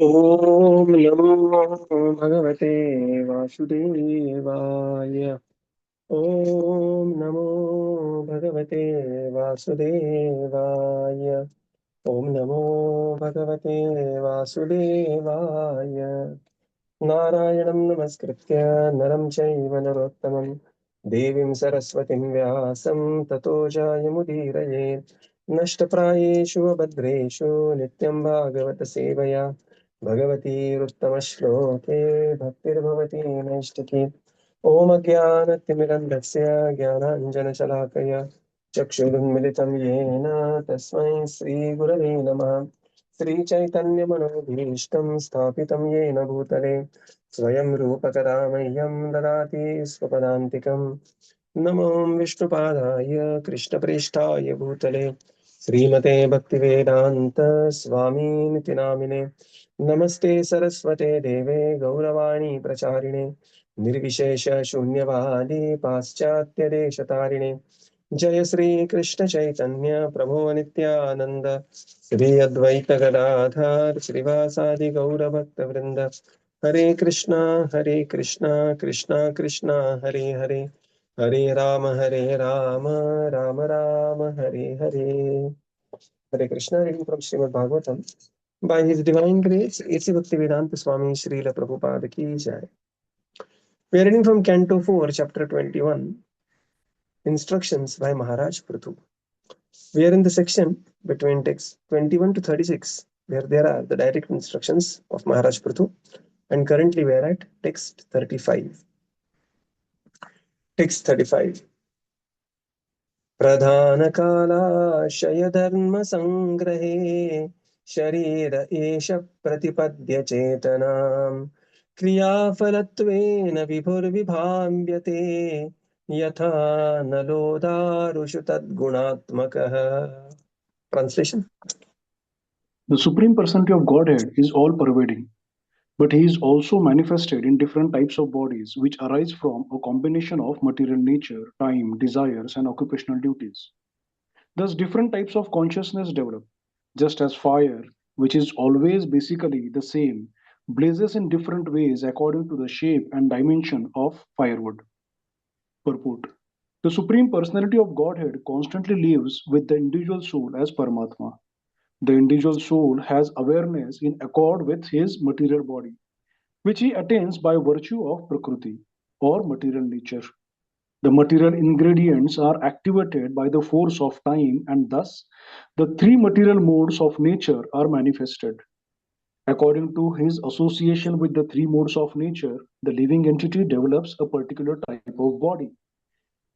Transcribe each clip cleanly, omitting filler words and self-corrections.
ॐ नमो भगवते वासुदेवाय। ॐ नमो भगवते वासुदेवाय। ॐ नमो भगवते वासुदेवाय। नारायणं नमस्कृत्य नरं चैव नरोत्तमं देवीं सरस्वतीं व्यासं ततो जयमुदीरयेत्। नष्टप्रायेषु अभद्रेषु नित्यं भागवत सेवया भगवतीरुत्तमश्लोके भक्तिर्भवति नैष्टिकी। ॐ अज्ञानतिमिरन्धस्य ज्ञानाञ्जनशलाकया चक्षुरुन्मिलितं येन तस्मै श्रीगुरवे नमः। श्रीचैतन्यमनोभीष्टं स्थापितं येन भूतले स्वयं रूपकदा मह्यं ददाति स्वपदान्तिकम्। नमो विष्णुपादाय कृष्णप्रेष्ठाय भूतले श्रीमते भक्तिवेदान्त स्वामीनिति नामिने। नमस्ते सरस्वते देवे गौरवाणी प्रचारिणे निर्विशेष शून्यवादी पाश्चात्यदेशतारिणे। जय श्री कृष्ण चैतन्य प्रभु नित्यानंद श्री अद्वैत गदाधर श्रीवासादि गौर भक्त वृंद। हरे कृष्णा कृष्णा कृष्णा हरे हरे, हरे Ram Ram Ram Hare Hare. Hare Krishna, reading from Srimad Bhagavatam. By His Divine Grace, A.C. Bhaktivedanta Swami Srila Prabhupada Ki Jai. We are reading from Canto 4, Chapter 21, Instructions by Maharaj Prithu. We are in the section between texts 21 to 36, where there are the direct instructions of Maharaj Prithu, and currently we are at text 35. Text 35. प्रधानकालाशय धर्मसङ्ग्रहे शरीर एष प्रतिपद्य चेतनाम् क्रियाफलत्वेन विभुर्विभाव्यते यथा नलोदारुषु तद्गुणात्मकः. Translation. The Supreme Personality of Godhead is all pervading, but he is also manifested in different types of bodies which arise from a combination of material nature, time, desires, and occupational duties. Thus, different types of consciousness develop, just as fire, which is always basically the same, blazes in different ways according to the shape and dimension of firewood. Purport. The Supreme Personality of Godhead constantly lives with the individual soul as Paramatma. The individual soul has awareness in accord with his material body, which he attains by virtue of Prakriti or material nature. The material ingredients are activated by the force of time, and thus the three material modes of nature are manifested. According to his association with the three modes of nature, the living entity develops a particular type of body.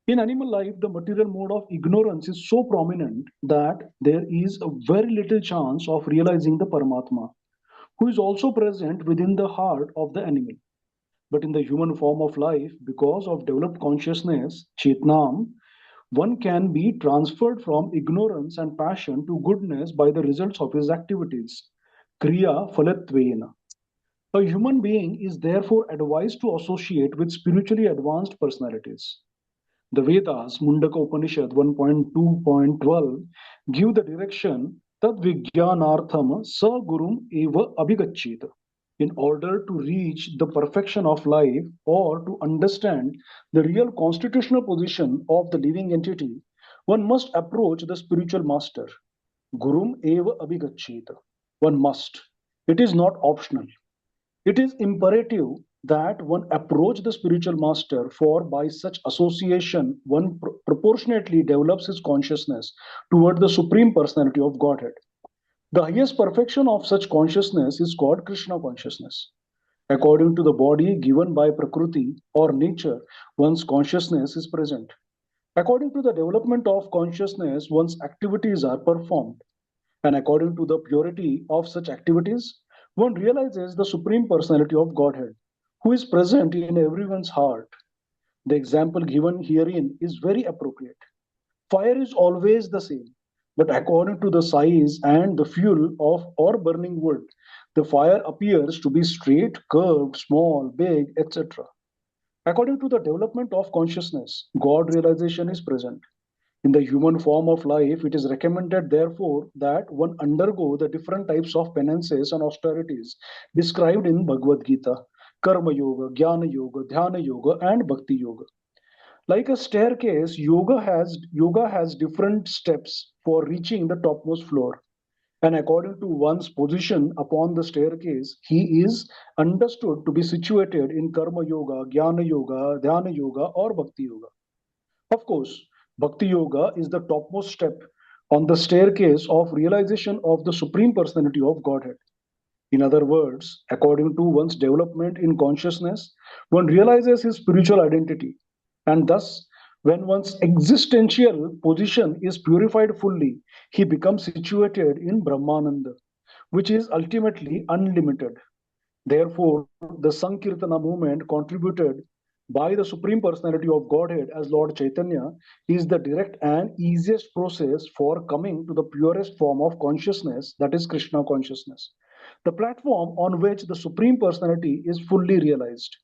In animal life, the material mode of ignorance is so prominent that there is a very little chance of realizing the Paramatma, who is also present within the heart of the animal. But in the human form of life, because of developed consciousness, Chetnam, one can be transferred from ignorance and passion to goodness by the results of his activities. Kriya Phalatvena. A human being is therefore advised to associate with spiritually advanced personalities. The Vedas, Mundaka Upanishad 1.2.12, give the direction Tad Vijnanartham Sa Gurum Eva Abhigachita. In order to reach the perfection of life or to understand the real constitutional position of the living entity, one must approach the spiritual master. Gurum Eva Abhigachita. One must. It is not optional. It is imperative that one approach the spiritual master, for by such association one proportionately develops his consciousness toward the Supreme Personality of Godhead. The highest perfection of such consciousness is called Krishna consciousness. According to the body given by Prakriti or nature, one's consciousness is present. According to the development of consciousness, one's activities are performed. And according to the purity of such activities, one realizes the Supreme Personality of Godhead, who is present in everyone's heart. The example given herein is very appropriate. Fire is always the same, but according to the size and the fuel of or burning wood, the fire appears to be straight, curved, small, big, etc. According to the development of consciousness, God realization is present. In the human form of life, it is recommended, therefore, that one undergo the different types of penances and austerities described in Bhagavad Gita: Karma Yoga, Jnana Yoga, Dhyana Yoga, and Bhakti Yoga. Like a staircase, yoga has different steps for reaching the topmost floor. And according to one's position upon the staircase, he is understood to be situated in Karma Yoga, Jnana Yoga, Dhyana Yoga, or Bhakti Yoga. Of course, Bhakti Yoga is the topmost step on the staircase of realization of the Supreme Personality of Godhead. In other words, according to one's development in consciousness, one realizes his spiritual identity. And thus, when one's existential position is purified fully, he becomes situated in Brahmananda, which is ultimately unlimited. Therefore, the Sankirtana movement contributed by the Supreme Personality of Godhead as Lord Chaitanya is the direct and easiest process for coming to the purest form of consciousness, that is Krishna consciousness, the platform on which the Supreme Personality is fully realized.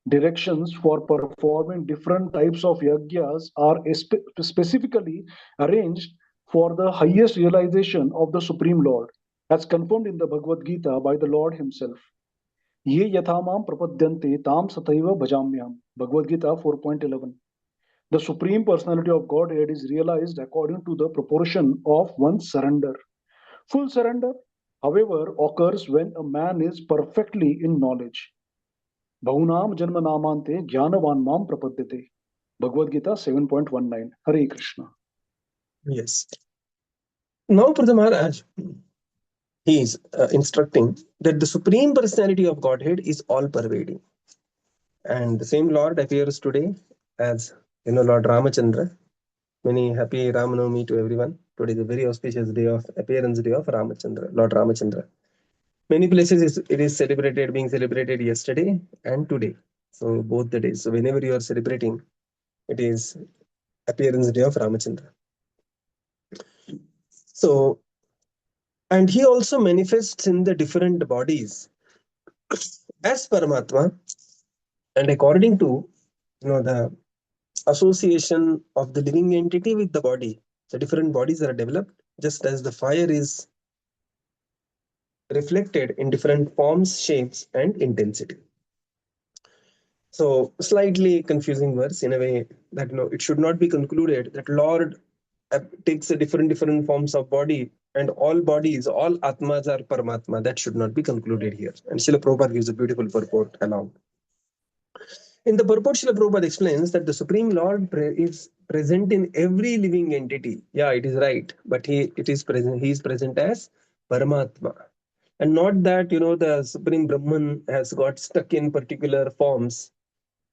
Directions for performing different types of yagyas are specifically arranged for the highest realization of the Supreme Lord, as confirmed in the Bhagavad Gita by the Lord Himself. Ye yathamam prapadyante tam sataiva bhajamyam. Bhagavad Gita 4.11. The Supreme Personality of Godhead is realized according to the proportion of one's surrender. Full surrender, however, occurs when a man is perfectly in knowledge. Bahunam janma namante jnanavan mam prapadyate. Bhagavad Gita 7.19. Hare Krishna. Yes. Now, Pradha Maharaj, he is instructing that the Supreme Personality of Godhead is all pervading. And the same Lord appears today as, Lord Ramachandra. Many happy Ramanavami to everyone. Today is a very auspicious day of appearance day of Ramachandra, Lord Ramachandra. Many places it is being celebrated yesterday and today. So both the days. So whenever you are celebrating, it is appearance day of Ramachandra. So, and he also manifests in the different bodies as Paramatma, and according to the association of the living entity with the body, the different bodies are developed just as the fire is reflected in different forms, shapes, and intensity. So slightly confusing verse in a way that it should not be concluded that Lord takes a different forms of body and all bodies, all atmas are Paramatma. That should not be concluded here. And Srila Prabhupada gives a beautiful purport along. In the purport, Srila Prabhupada explains that the Supreme Lord is present in every living entity. Yeah, it is right, but he is present as Paramatma. And not that the Supreme Brahman has got stuck in particular forms.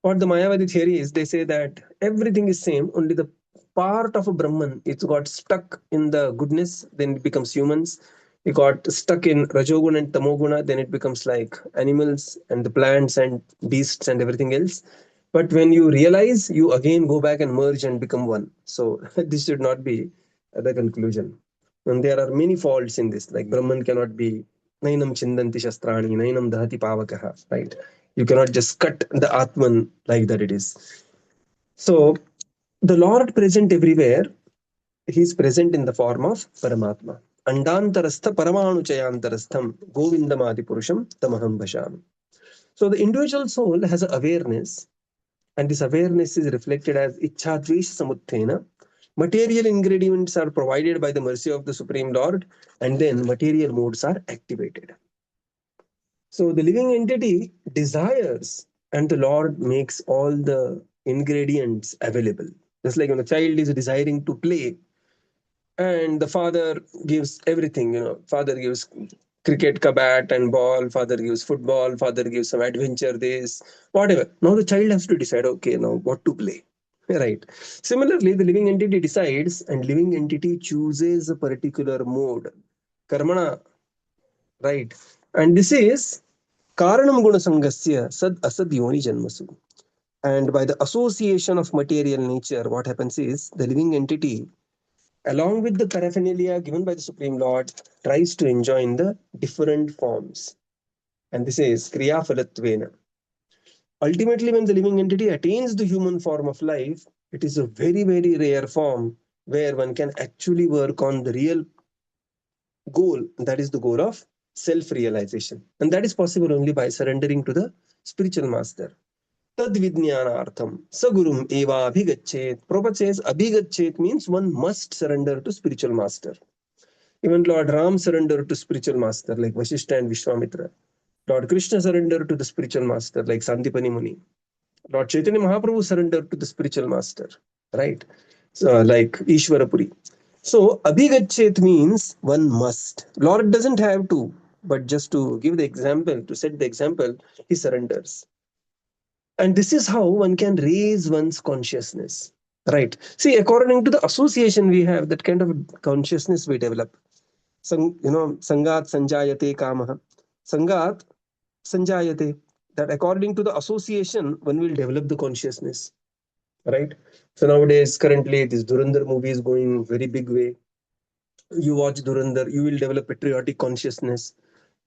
What the Mayavadi theory is, they say that everything is same, only the part of a Brahman, it's got stuck in the goodness, then it becomes humans. It got stuck in Rajoguna and Tamoguna, then it becomes like animals and the plants and beasts and everything else. But when you realize, you again go back and merge and become one. So this should not be the conclusion. And there are many faults in this, like Brahman cannot be Nainam Chindanti Shastrani, Nainam Dahati Pavakaha, right? You cannot just cut the Atman like that it is. So the Lord present everywhere, he is present in the form of Paramatma. Andantarastha Paramanuchayantarastham Govindamadi Purusham Tamaham Bhashami. So the individual soul has an awareness, and this awareness is reflected as Ichhadvesh Samuthena. Material ingredients are provided by the mercy of the Supreme Lord, and then material modes are activated. So the living entity desires, and the Lord makes all the ingredients available. Just like when a child is desiring to play, and the father gives everything. Father gives cricket bat and ball. Father gives football. Father gives some adventure. This whatever. Now the child has to decide. Okay, now what to play. Right. Similarly, the living entity decides, and living entity chooses a particular mode. Karmana, right? And this is Karanam Guna Sangasya Sad Asad Yoni Janmasu. And by the association of material nature, what happens is the living entity, along with the paraphernalia given by the Supreme Lord, tries to enjoy in the different forms. And this is Kriya Phalatvena. Ultimately, when the living entity attains the human form of life, it is a very, very rare form where one can actually work on the real goal, that is the goal of self-realization. And that is possible only by surrendering to the spiritual master. Tad vijnanartham sagurum eva abhigachet. Prabhupada says abhigachet means one must surrender to spiritual master. Even Lord Ram surrendered to spiritual master like Vasishtha and Vishwamitra. Lord Krishna surrendered to the spiritual master like Sandipani Muni. Lord Chaitanya Mahaprabhu surrendered to the spiritual master, right? So, like Ishwarapuri. So, abhigachet means one must. Lord doesn't have to, but just to give the example, to set the example, he surrenders. And this is how one can raise one's consciousness, right? See, according to the association we have, that kind of consciousness we develop. Sangat sanjayate kamaha. Sangat sanjayate. That according to the association, one will develop the consciousness, right? So nowadays, currently, this Dhurandhar movie is going very big way. You watch Dhurandhar, you will develop patriotic consciousness,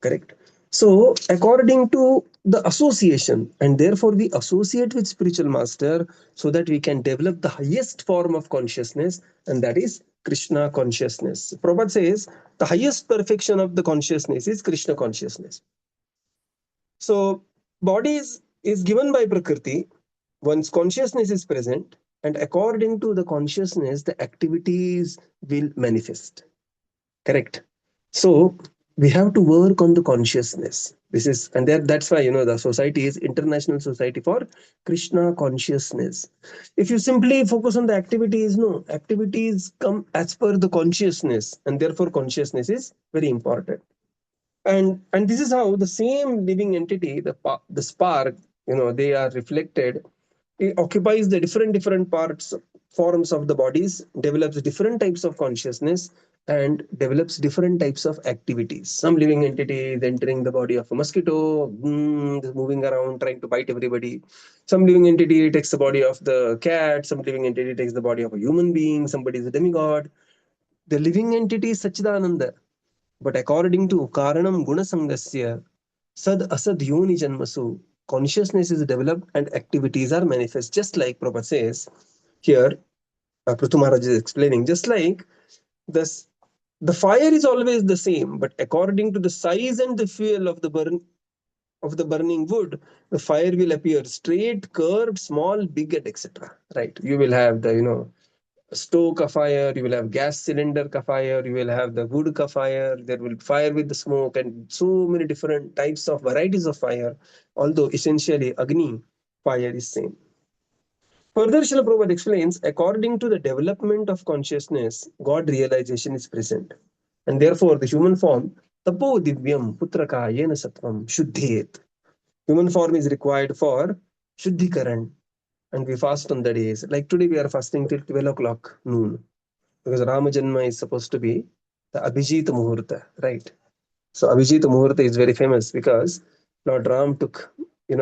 correct? So according to the association, and therefore we associate with spiritual master so that we can develop the highest form of consciousness, and that is Krishna consciousness. Prabhupada says the highest perfection of the consciousness is Krishna consciousness. So body is given by Prakriti, one's consciousness is present, and according to the consciousness, the activities will manifest. Correct. So we have to work on the consciousness. This is, and that's why the society is International Society for Krishna Consciousness. If you simply focus on the activities, no, activities come as per the consciousness, and therefore consciousness is very important. And this is how the same living entity, the spark, they are reflected. It occupies the different parts, forms of the bodies, develops different types of consciousness, and develops different types of activities. Some living entity is entering the body of a mosquito, moving around trying to bite everybody. Some living entity takes the body of the cat. Some living entity takes the body of a human being. Somebody is a demigod. The living entity is Sachidananda. But according to Karanam Gunasangasya, Sad Asad Yoni Janmasu, consciousness is developed and activities are manifest. Just like Prabhupada says here, Prithu Maharaj is explaining, just like this, the fire is always the same, but according to the size and the fuel of the burning wood, the fire will appear straight, curved, small, big, and etc. Right? You will have the stove ka fire, you will have gas cylinder ka fire, you will have the wood ka fire, there will be fire with the smoke, and so many different types of varieties of fire, although essentially Agni, fire is same. Further, Srila Prabhupada explains, according to the development of consciousness, God realization is present. And therefore, the human form, tapo divyam putraka yena sattvam shuddhiyet. Human form is required for shuddhikaran, and we fast on the days. Like today, we are fasting till 12 o'clock noon because Rama Janma is supposed to be the Abhijit Muhurta, right? So Abhijit Muhurta is very famous because Lord Ram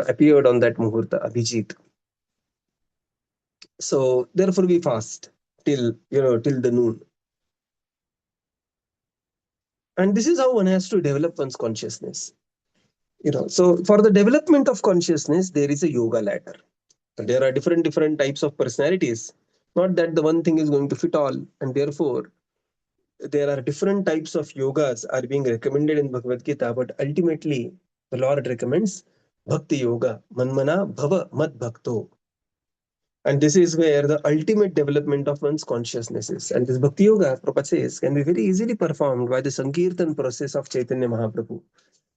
appeared on that Muhurta, Abhijit. So therefore we fast till the noon. And this is how one has to develop one's consciousness. So for the development of consciousness, there is a yoga ladder. There are different types of personalities. Not that the one thing is going to fit all, and therefore there are different types of yogas are being recommended in Bhagavad Gita, but ultimately the Lord recommends Bhakti Yoga, Manmana Bhava Mad Bhakto. And this is where the ultimate development of one's consciousness is. And this Bhakti Yoga, Prabhupada says, can be very easily performed by the Sankirtan process of Chaitanya Mahaprabhu,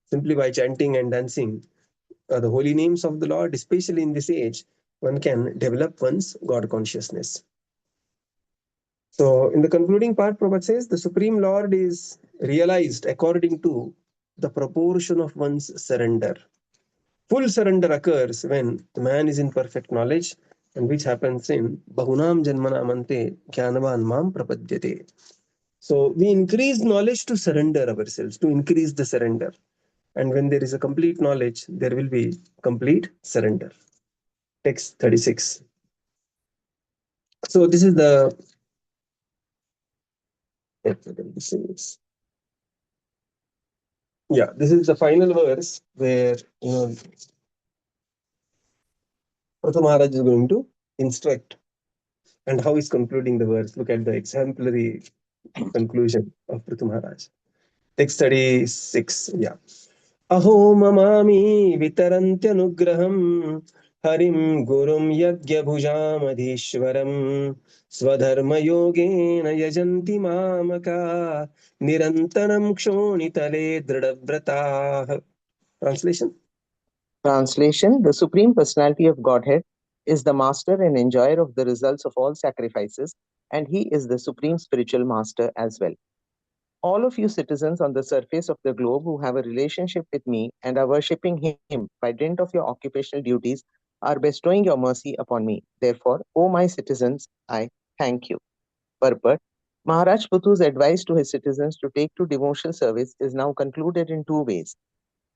simply by chanting and dancing the holy names of the Lord, especially in this age, one can develop one's God consciousness. So, in the concluding part, Prabhupada says the Supreme Lord is realized according to the proportion of one's surrender. Full surrender occurs when the man is in perfect knowledge, and which happens in Bahunam Janmanamante Jnanavan Mam Prapadyate. So, we increase knowledge to surrender ourselves, to increase the surrender. And when there is a complete knowledge, there will be complete surrender. Text 36. So, this is the. Yeah, this is the final verse where Pratha Maharaj is going to instruct. And how he's concluding the verse. Look at the exemplary conclusion of Prithu Maharaj. Text 36. Yeah. Aho mamami vitarantyanagraham harim gurum yagyabhujamadhishwaram swadharma yogena yajanti mamaka nirantaram kshonitale dridavratah. Translation. Translation: The Supreme Personality of Godhead is the master and enjoyer of the results of all sacrifices, and he is the supreme spiritual master as well. All of you citizens on the surface of the globe who have a relationship with me and are worshipping him by dint of your occupational duties are bestowing your mercy upon me. Therefore, O my citizens, I thank you. Purport: Maharaj Puthu's advice to his citizens to take to devotional service is now concluded in two ways.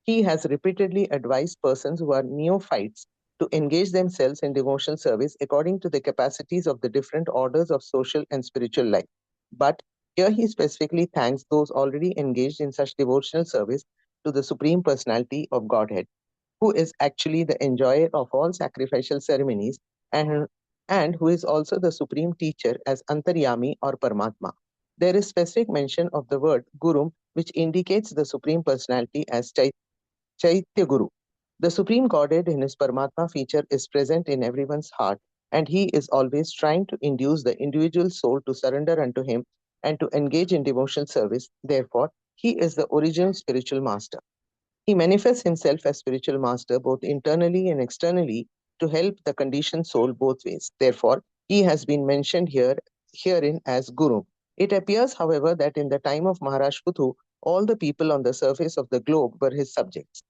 He has repeatedly advised persons who are neophytes to engage themselves in devotional service according to the capacities of the different orders of social and spiritual life. But here he specifically thanks those already engaged in such devotional service to the Supreme Personality of Godhead, who is actually the enjoyer of all sacrificial ceremonies and, and who is also the supreme teacher as Antaryami or Paramatma. There is specific mention of the word Guru, which indicates the Supreme Personality as Chaitya Guru. The Supreme Godhead in his Paramatma feature is present in everyone's heart, and he is always trying to induce the individual soul to surrender unto him and to engage in devotional service. Therefore, he is the original spiritual master. He manifests himself as spiritual master both internally and externally to help the conditioned soul both ways. Therefore, he has been mentioned herein as Guru. It appears, however, that in the time of Maharaj Puthu, all the people on the surface of the globe were his subjects.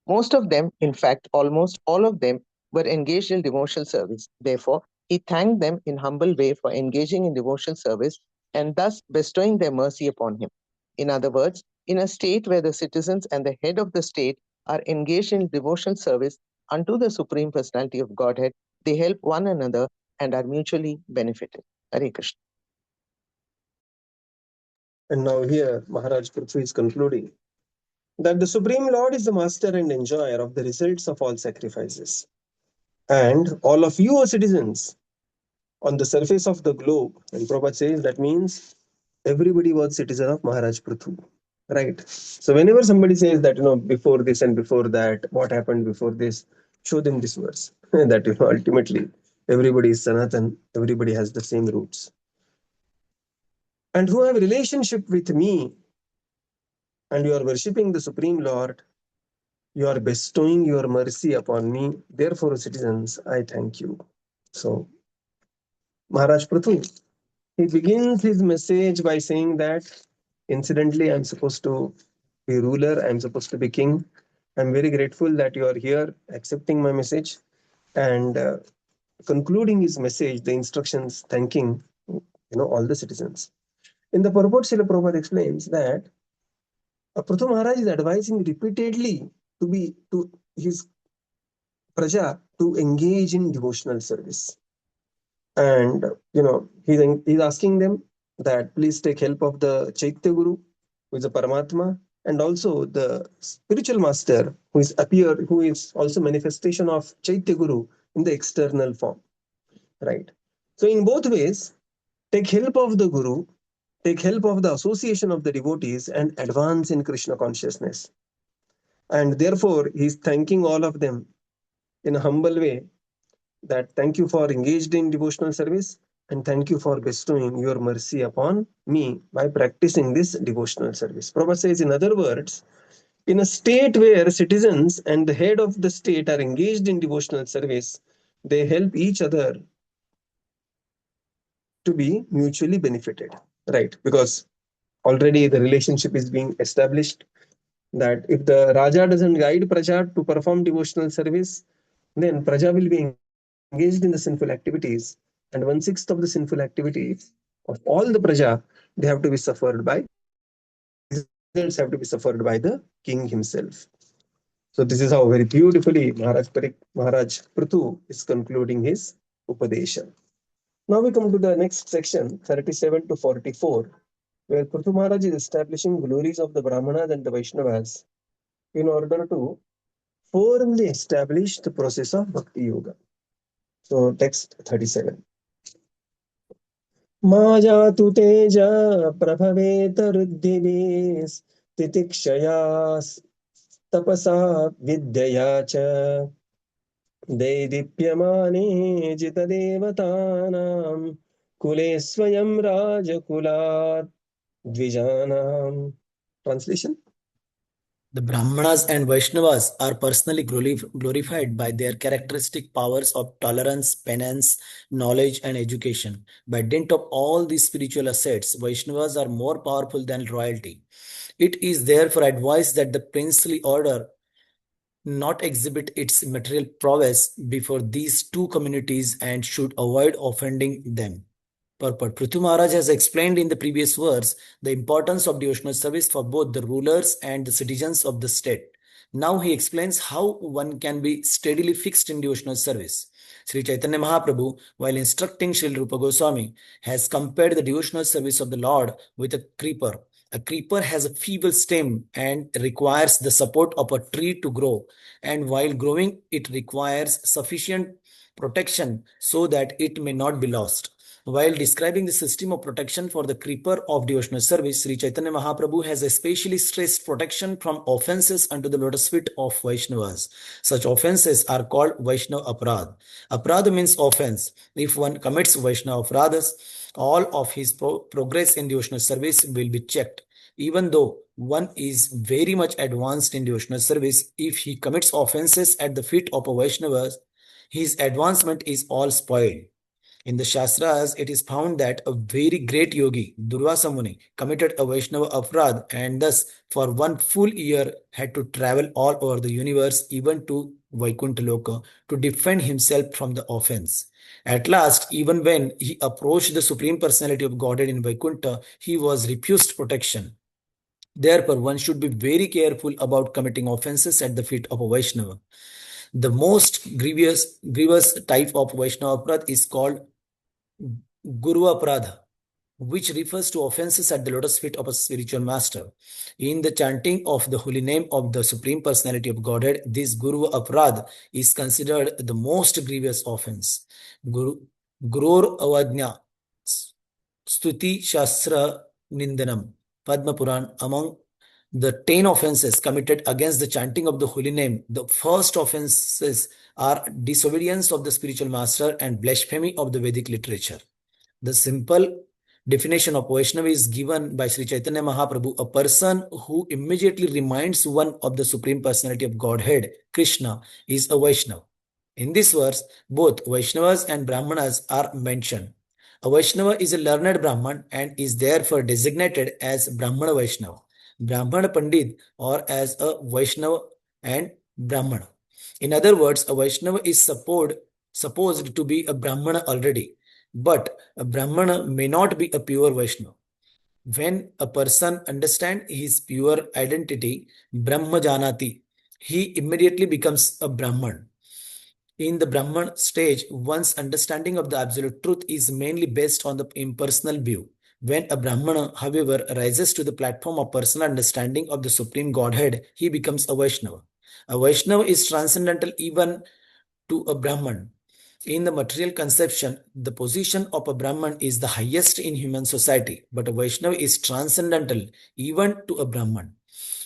Most of them, in fact, almost all of them, were engaged in devotional service. Therefore, he thanked them in humble way for engaging in devotional service and thus bestowing their mercy upon him. In other words, in a state where the citizens and the head of the state are engaged in devotional service unto the Supreme Personality of Godhead, they help one another and are mutually benefited. Hare Krishna. And now here Maharaj Prithvi is concluding that the Supreme Lord is the master and enjoyer of the results of all sacrifices. And all of you are citizens on the surface of the globe. And Prabhupada says that means everybody was citizen of Maharaj Prithu. Right. So whenever somebody says that, before this and before that, what happened before this, show them this verse. That, ultimately everybody is Sanatan, everybody has the same roots. And who have a relationship with me, and you are worshipping the Supreme Lord, you are bestowing your mercy upon me. Therefore, citizens, I thank you. So, Maharaj Prithu, he begins his message by saying that, incidentally, I'm supposed to be ruler, I'm supposed to be king. I'm very grateful that you are here accepting my message, and concluding his message, the instructions, thanking all the citizens. In the purport, Srila Prabhupada explains that Prithu Maharaj is advising repeatedly to his praja to engage in devotional service. And he's asking them that please take help of the Chaitya Guru, who is a Paramatma, and also the spiritual master who is also manifestation of Chaitya Guru in the external form. Right. So in both ways, take help of the Guru, take help of the association of the devotees, and advance in Krishna consciousness. And therefore, he's thanking all of them in a humble way that thank you for engaged in devotional service, and thank you for bestowing your mercy upon me by practicing this devotional service. Prabhupada says, in other words, in a state where citizens and the head of the state are engaged in devotional service, they help each other to be mutually benefited, right? Because already the relationship is being established that if the Raja doesn't guide Praja to perform devotional service, then Praja will be engaged in the sinful activities, and 1/6 of the sinful activities of all the Praja, they have to be suffered by, the results have to be suffered by the king himself. So this is how very beautifully Maharaj Prithu is concluding his Upadesha. Now we come to the next section, 37 to 44, where Prithu Maharaj is establishing glories of the Brahmanas and the Vaishnavas in order to firmly establish the process of Bhakti Yoga. So text 37. मा जातु तेज प्रभवेत रुद्धिभिः तितिक्षया तपसा विद्यया च दैदीप्यमाने जितदेवतानां कुले स्वयं राजकुलात् द्विजानाम्. Translation. The Brahmanas and Vaishnavas are personally glorified by their characteristic powers of tolerance, penance, knowledge, and education. By dint of all these spiritual assets, Vaishnavas are more powerful than royalty. It is therefore advised that the princely order not exhibit its material prowess before these two communities and should avoid offending them. Purport. Prithu Maharaj has explained in the previous verse the importance of devotional service for both the rulers and the citizens of the state. Now he explains how one can be steadily fixed in devotional service. Sri Chaitanya Mahaprabhu, while instructing Srila Rupa Goswami, has compared the devotional service of the Lord with a creeper. A creeper has a feeble stem and requires the support of a tree to grow. And while growing, it requires sufficient protection so that it may not be lost. While describing the system of protection for the creeper of devotional service, Sri Chaitanya Mahaprabhu has especially stressed protection from offenses unto the lotus feet of Vaishnavas. Such offenses are called Vaishnava Aparad. Aparad means offense. If one commits Vaishnava Aparadas, all of his progress in devotional service will be checked. Even though one is very much advanced in devotional service, if he commits offenses at the feet of a Vaishnava, his advancement is all spoiled. In the Shastras, it is found that a very great yogi, Durvasa Muni, committed a Vaishnava Aparad and thus for 1 full year had to travel all over the universe, even to Vaikuntha Loka, to defend himself from the offense. At last, even when he approached the Supreme Personality of Godhead in Vaikuntha, he was refused protection. Therefore, one should be very careful about committing offenses at the feet of a Vaishnava. The most grievous type of Vaishnava Aparad is called Guru Aparadha, which refers to offenses at the lotus feet of a spiritual master. In the chanting of the holy name of the Supreme Personality of Godhead, this Guru Aparadha is considered the most grievous offense. Gurur Avadnya Stuti Shastra Nindanam Padma Puran. Among the 10 offenses committed against the chanting of the holy name, the first offenses are disobedience of the spiritual master and blasphemy of the Vedic literature. The simple definition of Vaishnava is given by Sri Chaitanya Mahaprabhu: a person who immediately reminds one of the Supreme Personality of Godhead, Krishna, is a Vaishnava. In this verse, both Vaishnavas and Brahmanas are mentioned. A Vaishnava is a learned Brahman and is therefore designated as Brahmana Vaishnava, Brahmana Pandit, or as a Vaishnava and Brahmana. In other words, a Vaishnava is supposed to be a Brahmana already, but a Brahmana may not be a pure Vaishnava. When a person understands his pure identity, Brahma Janati, he immediately becomes a Brahman. In the Brahman stage, one's understanding of the absolute truth is mainly based on the impersonal view. When a Brahmana, however, rises to the platform of personal understanding of the Supreme Godhead, he becomes a Vaishnava. A Vaishnava is transcendental even to a Brahman. In the material conception, the position of a Brahman is the highest in human society, but a Vaishnava is transcendental even to a Brahman.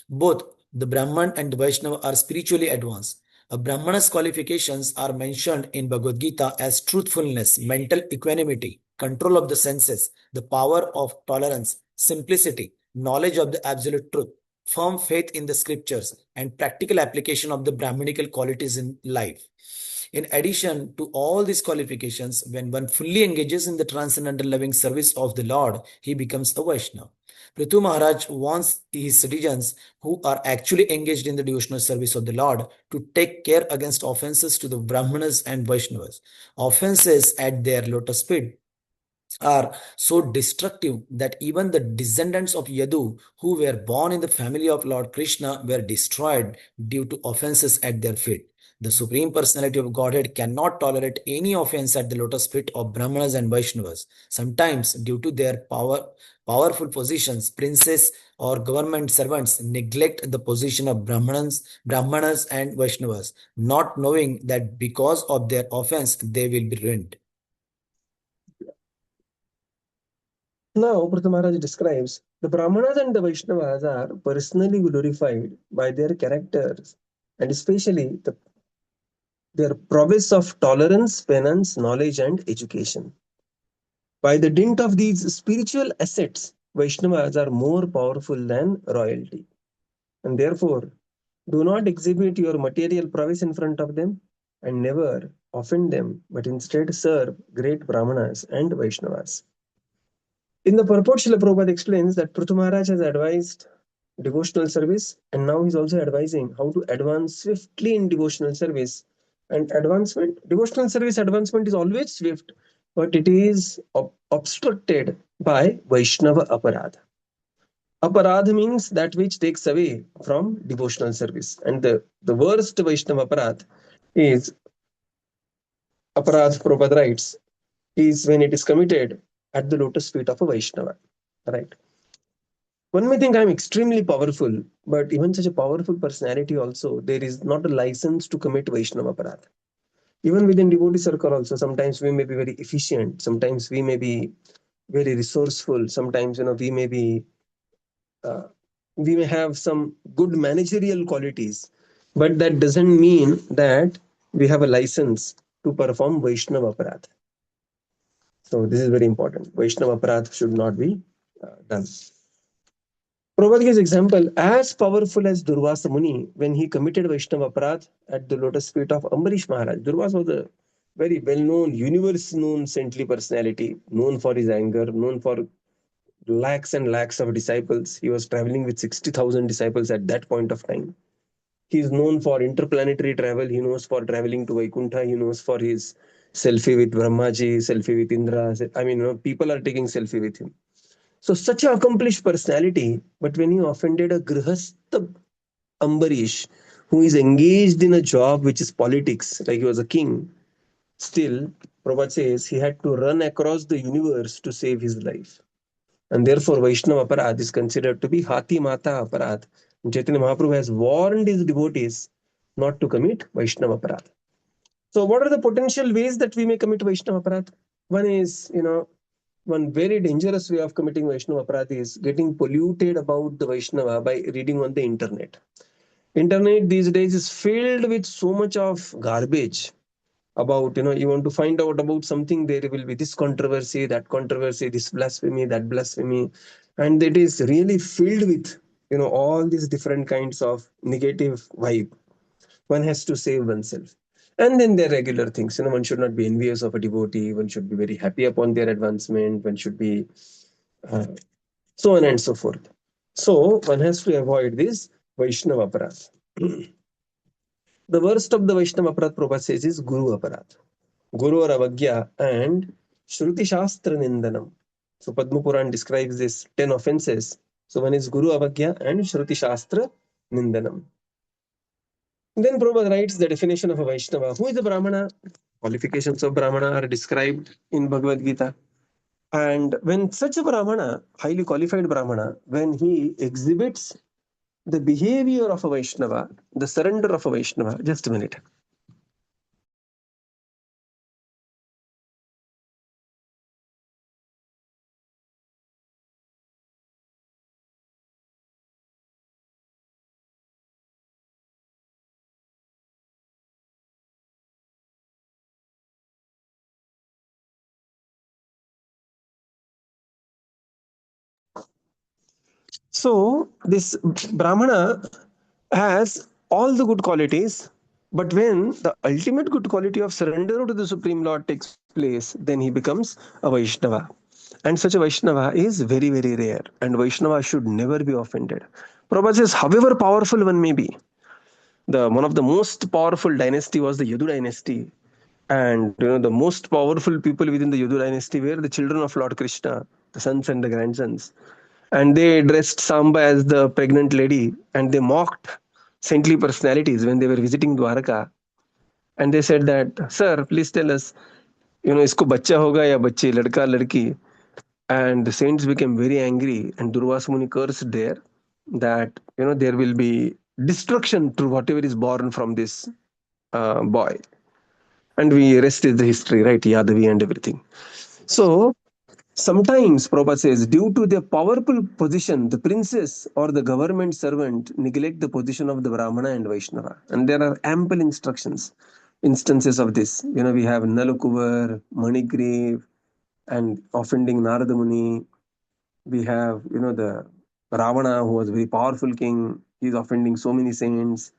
Both the Brahman and the Vaishnava are spiritually advanced. A Brahmana's qualifications are mentioned in Bhagavad Gita as truthfulness, mental equanimity, control of the senses, the power of tolerance, simplicity, knowledge of the absolute truth, firm faith in the scriptures, and practical application of the Brahminical qualities in life. In addition to all these qualifications, when one fully engages in the transcendental loving service of the Lord, he becomes a Vaishnava. Prithu Maharaj wants his citizens who are actually engaged in the devotional service of the Lord to take care against offenses to the Brahmanas and Vaishnavas. Offenses at their lotus feet are so destructive that even the descendants of Yadu, who were born in the family of Lord Krishna, were destroyed due to offenses at their feet. The Supreme Personality of Godhead cannot tolerate any offense at the lotus feet of Brahmanas and Vaishnavas. Sometimes, due to their powerful positions, princes or government servants neglect the position of Brahmanas and Vaishnavas, not knowing that because of their offense they will be ruined. Now, Prithu Maharaj describes the Brahmanas and the Vaishnavas are personally glorified by their characters and especially their prowess of tolerance, penance, knowledge, and education. By the dint of these spiritual assets, Vaishnavas are more powerful than royalty. And therefore, do not exhibit your material prowess in front of them and never offend them, but instead serve great Brahmanas and Vaishnavas. In the purport, Srila Prabhupada explains that Prithu Maharaj has advised devotional service, and now he's also advising how to advance swiftly in devotional service. And devotional service advancement is always swift, but it is obstructed by Vaishnava aparadha. Aparadha means that which takes away from devotional service. And the worst Vaishnava aparadha is, aparadha Prabhupada writes, is when it is committed at the lotus feet of a Vaishnava. Right? One may think I'm extremely powerful, but even such a powerful personality also, there is not a license to commit Vaishnava aparadha. Even within devotee circle also, sometimes we may be very efficient, sometimes we may be very resourceful, sometimes we may be we may have some good managerial qualities, but that doesn't mean that we have a license to perform Vaishnava aparadha. So this is very important. Vaishnava aparadha should not be done. Prabhupada gives example as powerful as Durvasa Muni when he committed Vaishnava aparadha at the lotus feet of Ambarish Maharaj. Durvasa was a very well-known, universe-known saintly personality, known for his anger, known for lakhs and lakhs of disciples. He was traveling with 60,000 disciples at that point of time. He is known for interplanetary travel. He knows for traveling to Vaikuntha. He knows for his selfie with Brahmaji, selfie with Indra. I mean, people are taking selfie with him. So such an accomplished personality, but when he offended a Grihastha Ambarish, who is engaged in a job which is politics, like he was a king, still, Prabhupada says he had to run across the universe to save his life. And therefore, Vaishnava aparadha is considered to be Hati Mata aparadha. Chaitanya Mahaprabhu has warned his devotees not to commit Vaishnava aparadha. So, what are the potential ways that we may commit Vaishnava aparadha? One is, one very dangerous way of committing Vaishnava aparadha is getting polluted about the Vaishnava by reading on the internet. Internet these days is filled with so much of garbage about, you want to find out about something, there will be this controversy, this blasphemy, that blasphemy. And it is really filled with, all these different kinds of negative vibe. One has to save oneself. And then there are regular things, one should not be envious of a devotee, one should be very happy upon their advancement, one should be so on and so forth. So one has to avoid this Vaishnava aparadha. The worst of the Vaishnava aparadha, Prabhupada says, is Guru aparadha. Guru or Avagya and Shruti Shastra Nindanam. So Padma Puran describes this 10 offenses. So one is Guru Avagya and Shruti Shastra Nindanam. Then Prabhupada writes the definition of a Vaishnava. Who is a Brahmana? Qualifications of Brahmana are described in Bhagavad Gita. And when such a Brahmana, highly qualified Brahmana, when he exhibits the behavior of a Vaishnava, the surrender of a Vaishnava, just a minute. So this Brahmana has all the good qualities, but when the ultimate good quality of surrender to the Supreme Lord takes place, then he becomes a Vaishnava. And such a Vaishnava is very, very rare. And Vaishnava should never be offended. Prabhupada says, however powerful one may be, one of the most powerful dynasty was the Yadu dynasty. And the most powerful people within the Yadu dynasty were the children of Lord Krishna, the sons and the grandsons. And they dressed Samba as the pregnant lady, and they mocked saintly personalities when they were visiting Dwaraka. And they said that, sir, please tell us, isko bachcha hoga ya bachchi, ladka, ladki. And the saints became very angry, and Durvasa Muni cursed there that, there will be destruction to whatever is born from this boy. And we rest is the history, right? Yadavi and everything. So Sometimes, Prabhupada says, due to their powerful position, the princess or the government servant neglect the position of the Brahmana and Vaishnava. And there are ample instances of this. We have Nalukuvar, Manigriv, and offending Narada Muni. We have, the Ravana, who was a very powerful king. He's offending so many saints,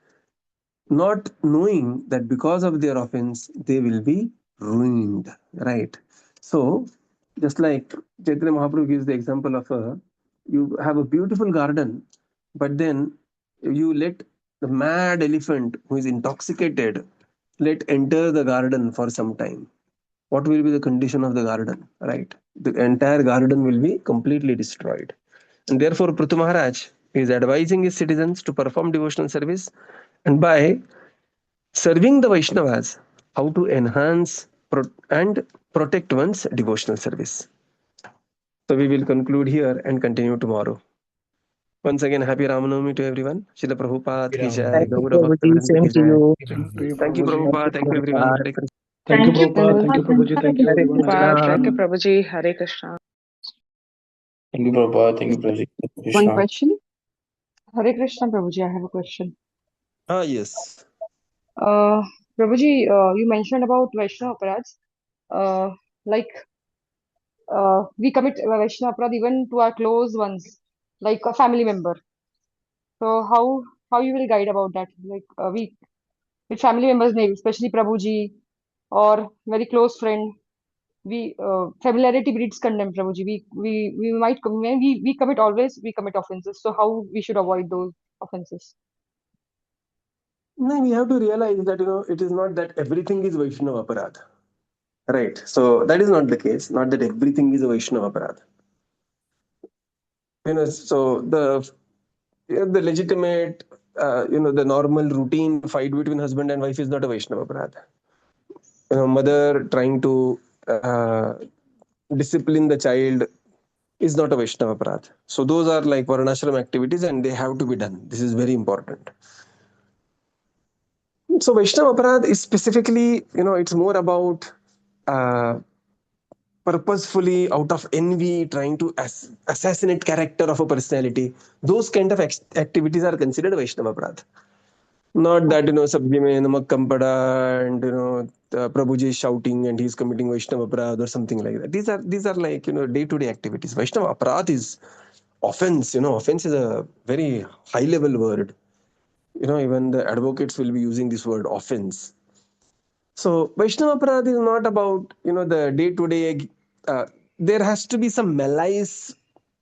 not knowing that because of their offense, they will be ruined, right? So, just like Chaitanya Mahaprabhu gives the example of you have a beautiful garden, but then you let the mad elephant who is intoxicated let enter the garden for some time. What will be the condition of the garden, right? The entire garden will be completely destroyed. And therefore, Prithu Maharaj is advising his citizens to perform devotional service, and by serving the Vaishnavas, how to enhance and protect one's devotional service. So we will conclude here and continue tomorrow. Once again, happy Ramanavami to everyone. Srila Prabhupada ki jai, Thank you, Gaura Bhakta Prabhuji. Vrinda Same ki to jai. you. Thank you, Prabhuji. Prabhupada. Thank you, everyone. Prabhupada. Hare Krishna. Thank you, Thank you, Prabhupada. Thank you, Prabhuji. Thank you, Hare everyone. Hare Krishna. Prabhupada. Thank you, Krishna. Prabhuji. Hare Krishna. Thank you, Prabhupada. Thank you, Prabhuji. One Krishna. question. Hare Krishna, Prabhuji. I have a question. Yes. Prabhuji, you mentioned about Vaishnava Aparadhs. Like, we commit Vaishnava Aparadh even to our close ones, like a family member. So how you will guide about that? Like, we with family members' name, especially Prabhuji or very close friend. We familiarity breeds contempt, Prabhuji. We might when we commit always we commit offenses. So how we should avoid those offenses? No, we have to realize that it is not that everything is Vaishnava Aparadh. Right. So that is not the case. Not that everything is a Vaishnava Aparadh. So the legitimate, the normal routine fight between husband and wife is not a Vaishnava Aparadh. Mother trying to discipline the child is not a Vaishnava Aparadh. So those are like Varnashram activities and they have to be done. This is very important. So Vaishnava Aparadh is specifically, it's more about purposefully out of envy trying to assassinate character of a personality. Those kind of activities are considered Vaishnava Aparadh. Not that, sabji mein namak kam pada and, Prabhuji is shouting and he's committing Vaishnava Aparadh or something like that. These are like, day-to-day activities. Vaishnava Aparadh is offense. Offense is a very high-level word. Even the advocates will be using this word offense. So Vaishnava Aparadh is not about, the day-to-day. There has to be some malice.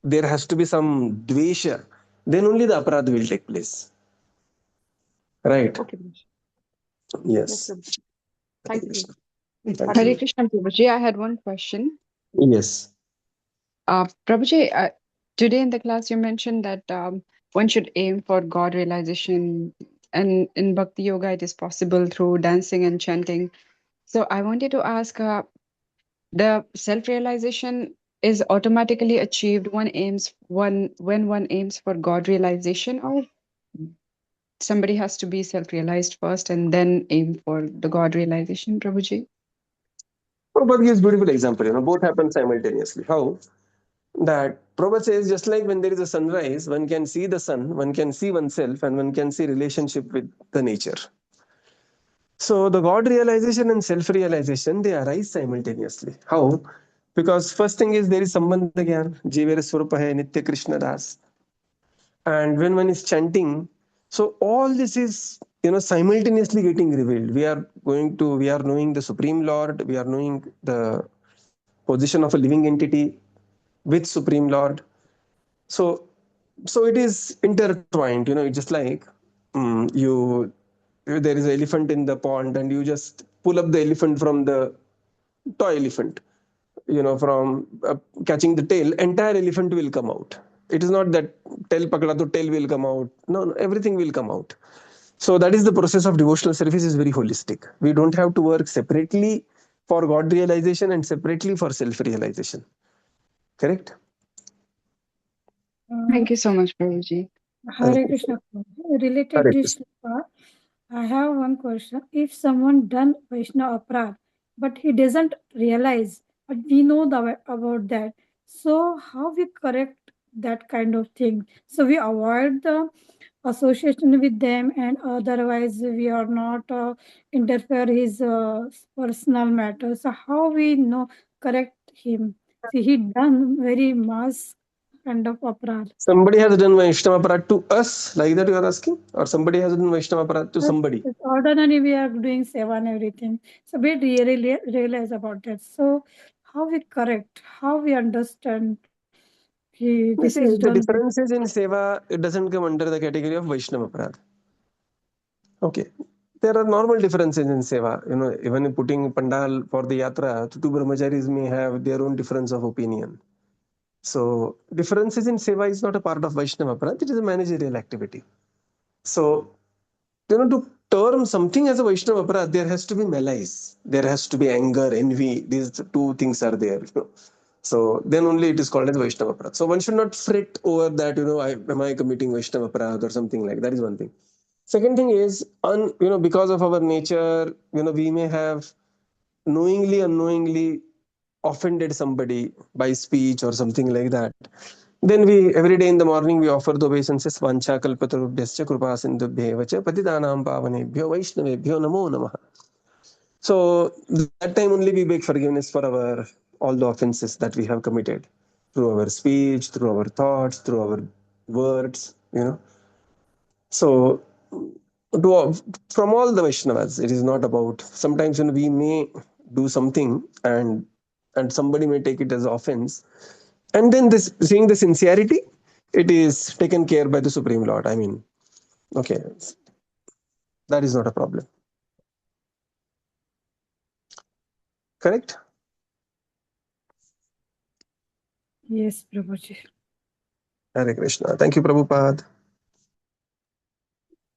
There has to be some dvesha. Then only the aparadh will take place. Right. Okay, Prabhuji. Yes. Prabhuji. Thank you. Thank Hare you. Krishna, Prabhuji. I had one question. Yes. Prabhuji, today in the class you mentioned that one should aim for God realization, and in Bhakti Yoga it is possible through dancing and chanting. So I wanted to ask, the self-realization is automatically achieved when one aims for God realization, or somebody has to be self-realized first and then aim for the God realization, Prabhuji? Prabhupada gives beautiful example. Both happen simultaneously. How? That Prabhupada says just like when there is a sunrise, one can see the sun, one can see oneself, and one can see relationship with the nature. So the God realization and self-realization, they arise simultaneously. How? Because first thing is there is Sambandha Gyan, Jivera Swarupa hai, Nitya Krishna Das. And when one is chanting, so all this is simultaneously getting revealed. We are knowing the Supreme Lord, we are knowing the position of a living entity with Supreme Lord. So it is intertwined. It's just like there is an elephant in the pond and you just pull up the elephant from the toy elephant. From catching the tail, entire elephant will come out. It is not that tail pakda to tail will come out. No, everything will come out. So that is the process of devotional service is very holistic. We don't have to work separately for God realization and separately for self-realization. Correct? Thank you so much, Prabhuji. Hare Krishna. Related Hare this, I have one question. If someone done Vaishnava Aparadh, but he doesn't realize, but we know about that, So how we correct that kind of thing? So we avoid the association with them, and otherwise we are not interfere his personal matters. So how we know correct him? See, he done very mass kind of aparad. Somebody has done Vaishnava aparad to us, like that you are asking? Or somebody has done Vaishnava aparad to somebody? Ordinarily, we are doing seva and everything. So we really realize about that. So how we correct, how we understand this See, is the done. differences in seva, it doesn't come under the category of Vaishnava aparad. Okay. There are normal differences in seva. Even putting pandal for the yatra, two brahmacharis may have their own difference of opinion. So differences in seva is not a part of Vaishnava aparad. It is a managerial activity. So, to term something as a Vaishnava aparad, there has to be malice. There has to be anger, envy. These two things are there. So then only it is called as Vaishnava aparad. So one should not fret over that, am I committing Vaishnava aparad or something like that is one thing. Second thing is, because of our nature, we may have knowingly, unknowingly offended somebody by speech or something like that. Then we, every day in the morning, we offer the obeisances, vancha kalpatarubhyascha krupa sindhubhyevacha patitanam pavanebhyo vaishnavebhyo namo namaha. So that time only we beg forgiveness for all the offenses that we have committed through our speech, through our thoughts, through our words, So from all the Vaishnavas, it is not about, sometimes we may do something and somebody may take it as offense. And then seeing the sincerity, it is taken care by the Supreme Lord. Okay, that is not a problem. Correct? Yes, Prabhuji. Hare Krishna. Thank you, Prabhupada.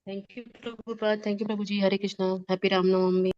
Thank you, Prabhupada. Thank you, Prabhuji. Hare Krishna. Happy Ram Navami.